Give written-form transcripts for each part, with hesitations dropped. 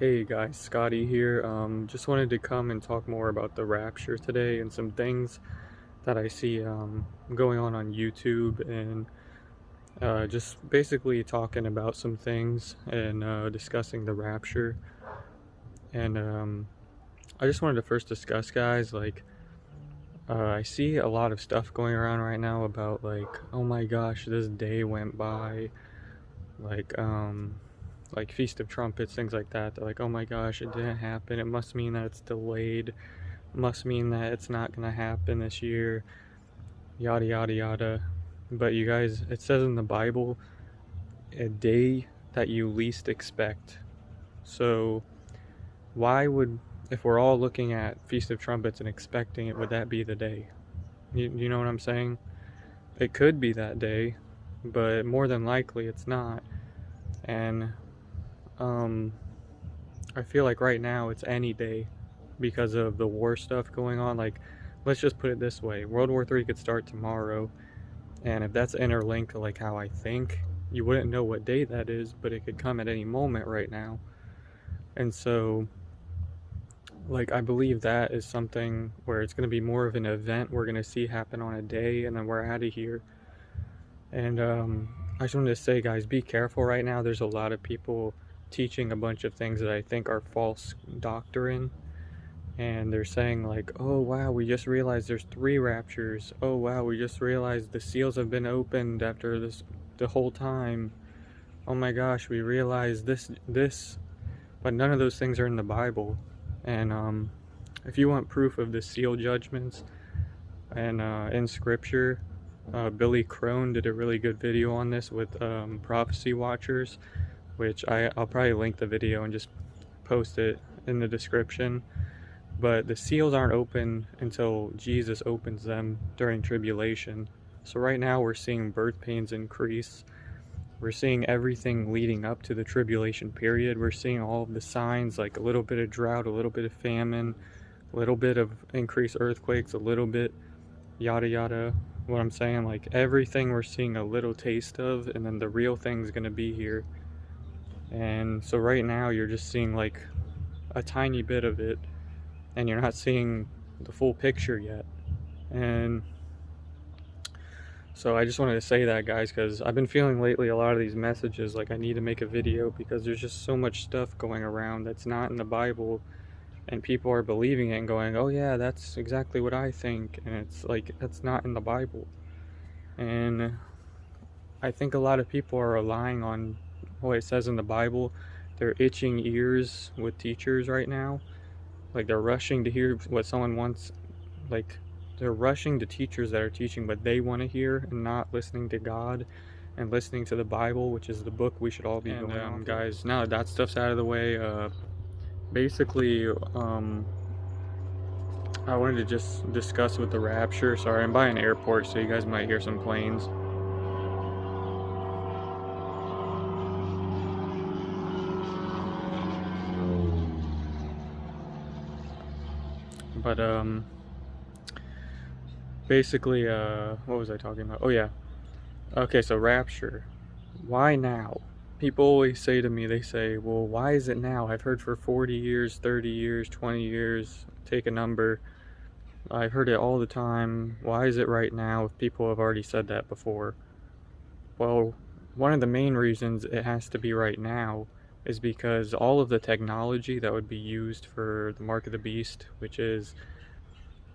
Hey guys, Scotty here. Just wanted to come and talk more about the Rapture today and some things that I see going on YouTube, and just basically talking about some things and discussing the Rapture. And I just wanted to first discuss, guys, like I see a lot of stuff going around right now about like, oh my gosh, this day went by, like like Feast of Trumpets, things like that. They're like, oh my gosh, it didn't happen. It must mean that it's delayed. Must mean that it's not gonna happen this year. Yada yada yada. But you guys, it says in the Bible, a day that you least expect. So why would, if we're all looking at Feast of Trumpets and expecting it, would that be the day? You know what I'm saying? It could be that day, but more than likely it's not. And I feel like right now it's any day because of the war stuff going on. Like, let's just put it this way: World War III could start tomorrow, and if that's interlinked to like how I think, you wouldn't know what day that is, but it could come at any moment right now. And so, like, I believe that is something where it's going to be more of an event we're going to see happen on a day, and then we're out of here. And I just wanted to say, guys, be careful right now. There's a lot of people teaching a bunch of things that I think are false doctrine, and they're saying like, oh wow, we just realized there's 3 raptures. Oh wow, we just realized the seals have been opened after this the whole time. Oh my gosh, we realized this, but none of those things are in the Bible. And if you want proof of the seal judgments and in Scripture, Billy Crone did a really good video on this with Prophecy Watchers, which I'll probably link the video and just post it in the description. But the seals aren't open until Jesus opens them during tribulation. So right now we're seeing birth pains increase. We're seeing everything leading up to the tribulation period. We're seeing all of the signs, like a little bit of drought, a little bit of famine, a little bit of increased earthquakes, a little bit yada yada. What I'm saying, like everything we're seeing a little taste of, and then the real thing's gonna be here. And so right now you're just seeing like a tiny bit of it, and you're not seeing the full picture yet. And so I just wanted to say that, guys, because I've been feeling lately a lot of these messages like I need to make a video because there's just so much stuff going around that's not in the Bible, and people are believing it and going, oh yeah, that's exactly what I think, and it's like, that's not in the Bible. And I think a lot of people are relying on what it says in the Bible. They're itching ears with teachers right now. Like, they're rushing to hear what someone wants. Like, they're rushing to teachers that are teaching what they want to hear and not listening to God and listening to the Bible, which is the book we should all be going on. Guys, now that stuff's out of the way, basically, I wanted to just discuss with the Rapture. Sorry, I'm by an airport, so you guys might hear some planes. But basically, what was I talking about? Oh yeah. Okay, so Rapture. Why now? People always say to me, they say, well, why is it now? I've heard for 40 years, 30 years, 20 years, take a number. I've heard it all the time. Why is it right now if people have already said that before? Well, one of the main reasons it has to be right now is because all of the technology that would be used for the Mark of the Beast, which is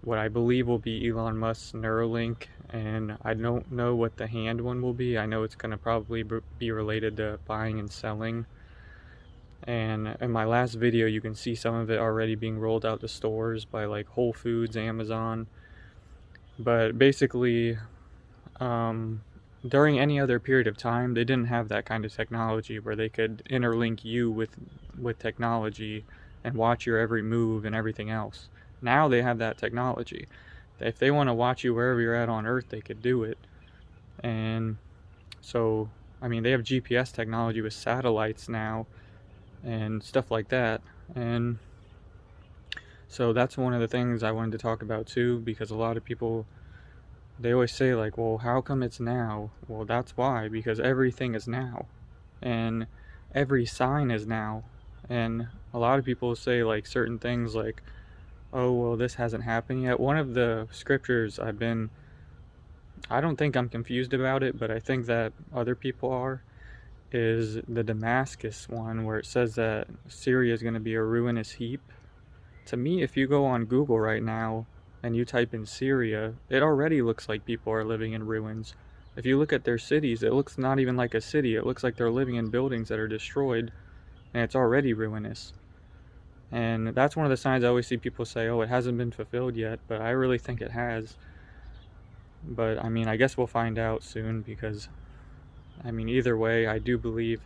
what I believe will be Elon Musk's Neuralink, and I don't know what the hand one will be. I know it's going to probably be related to buying and selling. And in my last video, you can see some of it already being rolled out to stores by like Whole Foods, Amazon. But basically, during any other period of time, they didn't have that kind of technology where they could interlink you with technology and watch your every move and everything else. Now they have that technology. If they want to watch you wherever you're at on Earth, they could do it. And so, I mean, they have GPS technology with satellites now and stuff like that. And so that's one of the things I wanted to talk about too, because a lot of people, they always say like, well, how come it's now? Well, that's why, because everything is now, and every sign is now. And a lot of people say like certain things like, oh, well, this hasn't happened yet. One of the scriptures I don't think I'm confused about it, but I think that other people are, is the Damascus one where it says that Syria is going to be a ruinous heap. To me, if you go on Google right now and you type in Syria, it already looks like people are living in ruins. If you look at their cities, it looks not even like a city. It looks like they're living in buildings that are destroyed, and it's already ruinous. And that's one of the signs I always see people say, oh, it hasn't been fulfilled yet, but I really think it has. But I mean, I guess we'll find out soon because, I mean, either way, I do believe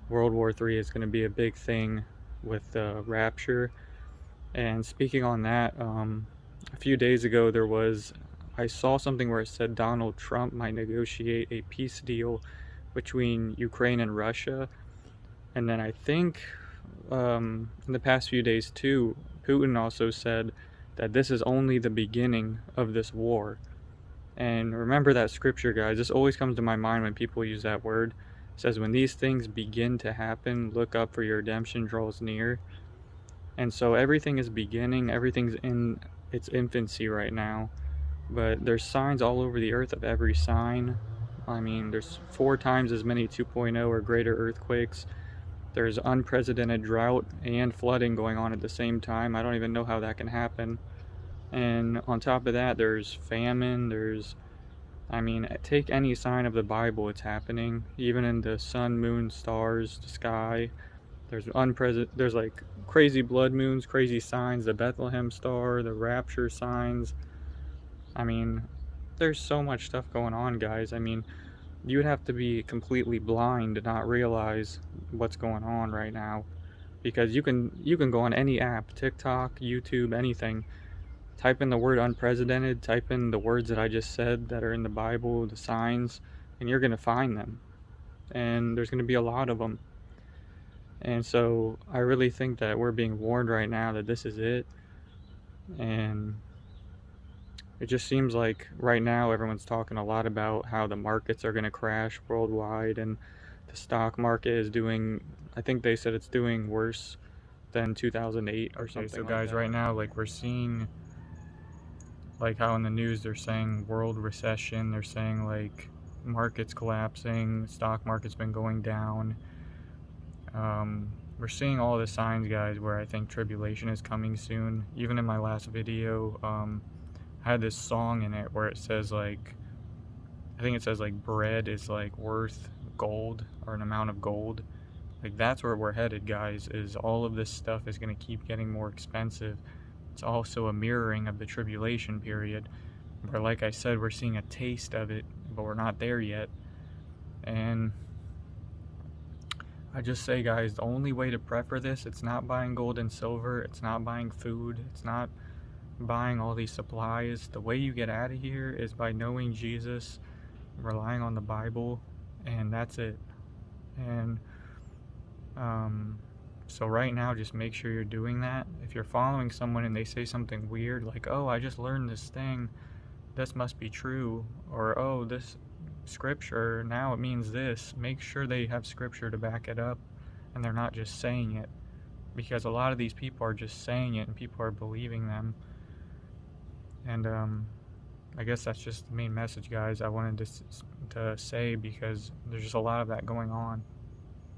World War III is going to be a big thing with the Rapture. And speaking on that, a few days ago I saw something where it said Donald Trump might negotiate a peace deal between Ukraine and Russia. And then I think in the past few days too, Putin also said that this is only the beginning of this war. And remember that scripture, guys. This always comes to my mind when people use that word. It says, when these things begin to happen, look up, for your redemption draws near. And so everything is beginning, everything's in its infancy right now. But there's signs all over the earth of every sign. I mean, there's 4 times as many 2.0 or greater earthquakes. There's unprecedented drought and flooding going on at the same time. I don't even know how that can happen. And on top of that, there's famine, I mean, take any sign of the Bible, it's happening. Even in the sun, moon, stars, the sky. There's like crazy blood moons, crazy signs, the Bethlehem star, the Rapture signs. I mean, there's so much stuff going on, guys. I mean, you would have to be completely blind to not realize what's going on right now. Because you can go on any app, TikTok, YouTube, anything. Type in the word unprecedented, type in the words that I just said that are in the Bible, the signs, and you're going to find them. And there's going to be a lot of them. And so I really think that we're being warned right now that this is it. And it just seems like right now everyone's talking a lot about how the markets are going to crash worldwide, and the stock market is doing, I think they said it's doing worse than 2008 or something. So guys, right now, like, we're seeing like how in the news they're saying world recession, they're saying like markets collapsing, stock market's been going down. We're seeing all the signs, guys, where I think tribulation is coming soon. Even in my last video, I had this song in it where it says like, I think it says like bread is like worth gold, or an amount of gold. Like, that's where we're headed, guys, is all of this stuff is going to keep getting more expensive. It's also a mirroring of the tribulation period, where, like I said, we're seeing a taste of it, but we're not there yet. And I just say, guys, the only way to prep for this, it's not buying gold and silver, it's not buying food, it's not buying all these supplies. The way you get out of here is by knowing Jesus, relying on the Bible, and that's it. And so right now, just make sure you're doing that. If you're following someone and they say something weird, like, oh, I just learned this thing, this must be true, or oh, this scripture, now it means this, make sure they have scripture to back it up, and they're not just saying it, because a lot of these people are just saying it and people are believing them. And I guess that's just the main message, guys, I wanted to say, because there's just a lot of that going on.